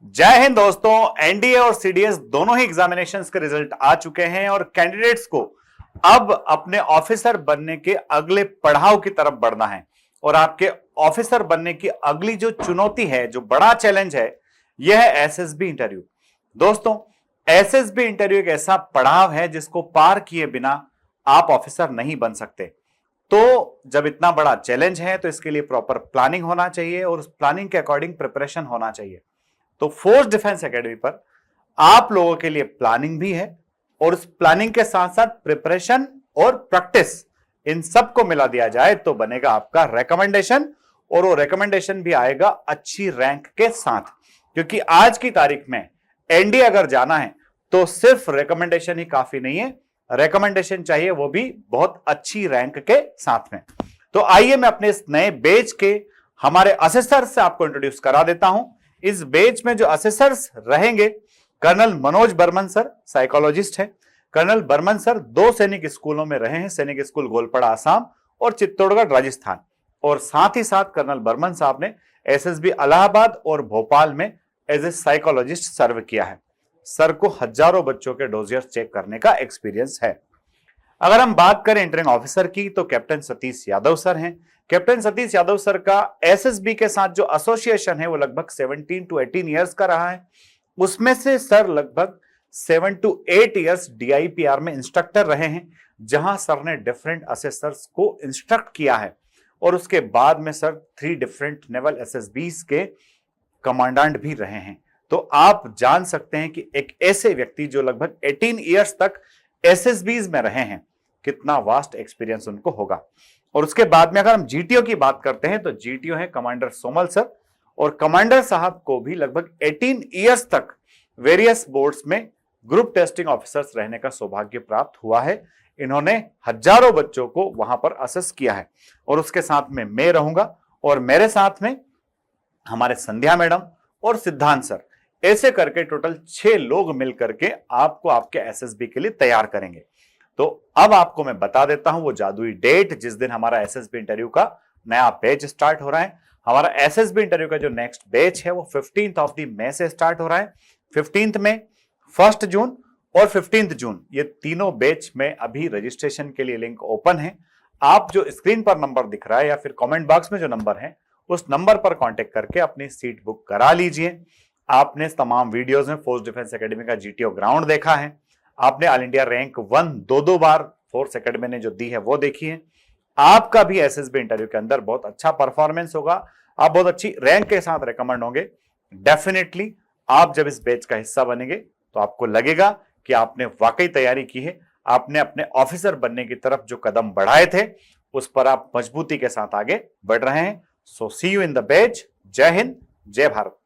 जय हिंद दोस्तों। एनडीए और सीडीएस दोनों ही एग्जामिनेशंस के रिजल्ट आ चुके हैं और कैंडिडेट्स को अब अपने ऑफिसर बनने के अगले पड़ाव की तरफ बढ़ना है। और आपके ऑफिसर बनने की अगली जो चुनौती है, जो बड़ा चैलेंज है, यह है एसएसबी इंटरव्यू। दोस्तों, एसएसबी इंटरव्यू एक ऐसा पड़ाव है जिसको पार किए बिना आप ऑफिसर नहीं बन सकते। तो जब इतना बड़ा चैलेंज है तो इसके लिए प्रॉपर प्लानिंग होना चाहिए और उस प्लानिंग के अकॉर्डिंग प्रिपरेशन होना चाहिए। तो फोर्स डिफेंस एकेडमी पर आप लोगों के लिए प्लानिंग भी है और उस प्लानिंग के साथ साथ प्रिपरेशन और प्रैक्टिस, इन सब को मिला दिया जाए तो बनेगा आपका रिकमेंडेशन। और वो रिकमेंडेशन भी आएगा अच्छी रैंक के साथ, क्योंकि आज की तारीख में एनडीए अगर जाना है तो सिर्फ रिकमेंडेशन ही काफी नहीं है, रिकमेंडेशन चाहिए, वो भी बहुत अच्छी रैंक के साथ में। तो आइए मैं अपने इस नए बैच के हमारे असेसर से आपको इंट्रोड्यूस करा देता हूं। इस बैच में जो असेसर्स रहेंगे, colonel Manoj Barman sir psychologist हैं। कर्नल बर्मन सर 2 सैनिक स्कूलों में रहे हैं, सैनिक स्कूल गोलपाड़ा आसाम और चित्तौड़गढ़ राजस्थान। और साथ ही साथ कर्नल बर्मन साहब ने एसएसबी इलाहाबाद और भोपाल में एज ए साइकोलॉजिस्ट सर्व किया है। सर को हजारों बच्चों के डोजियर चेक करने का एक्सपीरियंस है। अगर हम बात करें इंटरिंग ऑफिसर की तो कैप्टन सतीश यादव सर हैं। कैप्टन सतीश यादव सर का एसएसबी के साथ जो एसोसिएशन है वो लगभग 17 to 18 इयर्स का रहा है। उसमें से सर लगभग 7 to 8 इयर्स डीआईपीआर में इंस्ट्रक्टर रहे हैं, जहां सर ने डिफरेंट असेसर्स को इंस्ट्रक्ट किया है। और उसके बाद में सर 3 डिफरेंट नेवल एसएसबीज के कमांडेंट भी रहे हैं। तो आप जान सकते हैं कि एक ऐसे व्यक्ति जो लगभग 18 इयर्स तक एसएसबीज में रहे हैं, कितना वास्ट एक्सपीरियंस उनको होगा। और उसके बाद में अगर हम जीटीओ की बात करते हैं तो जीटीओ है कमांडर सोमल सर। और कमांडर साहब को भी लगभग 18 इयर्स तक वेरियस बोर्ड्स में ग्रुप टेस्टिंग ऑफिसर्स रहने का सौभाग्य प्राप्त हुआ है। इन्होंने हजारों बच्चों को वहां पर असेस किया है। और उसके साथ में मैं रहूंगा और मेरे साथ में हमारे संध्या मैडम और सिद्धांत सर, ऐसे करके टोटल 6 लोग मिलकर के आपको आपके एसएसबी के लिए तैयार करेंगे। तो अब आपको मैं बता देता हूं वो जादुई डेट जिस दिन हमारा एसएसबी इंटरव्यू का नया बैच स्टार्ट हो रहा है। हमारा एसएसबी इंटरव्यू का जो नेक्स्ट बैच है वो 15th ऑफ द मई से स्टार्ट हो रहा है। 15th मई, 1 जून और 15th जून, ये तीनों बैच में अभी रजिस्ट्रेशन के लिए लिंक ओपन है। आप जो स्क्रीन पर नंबर दिख रहा है या फिर कमेंट बॉक्स में जो नंबर है उस नंबर पर कांटेक्ट करके अपनी सीट बुक करा लीजिए। आपने तमाम वीडियोस में फोर्स डिफेंस एकेडमी का जीटीओ ग्राउंड देखा है, आपने ऑल इंडिया रैंक 1 दो बार फोर्स एकेडमी ने जो दी है वो देखी है। आपका भी एसएसबी इंटरव्यू के अंदर बहुत अच्छा परफॉर्मेंस होगा, आप बहुत अच्छी रैंक के साथ रिकमेंड होंगे। डेफिनेटली आप जब इस बैच का हिस्सा बनेंगे तो आपको लगेगा कि आपने वाकई तैयारी की है, आपने अपने ऑफिसर बनने की तरफ जो कदम बढ़ाए थे उस पर आप मजबूती के साथ आगे बढ़ रहे हैं। सो सी यू इन द बैच। जय हिंद, जय भारत।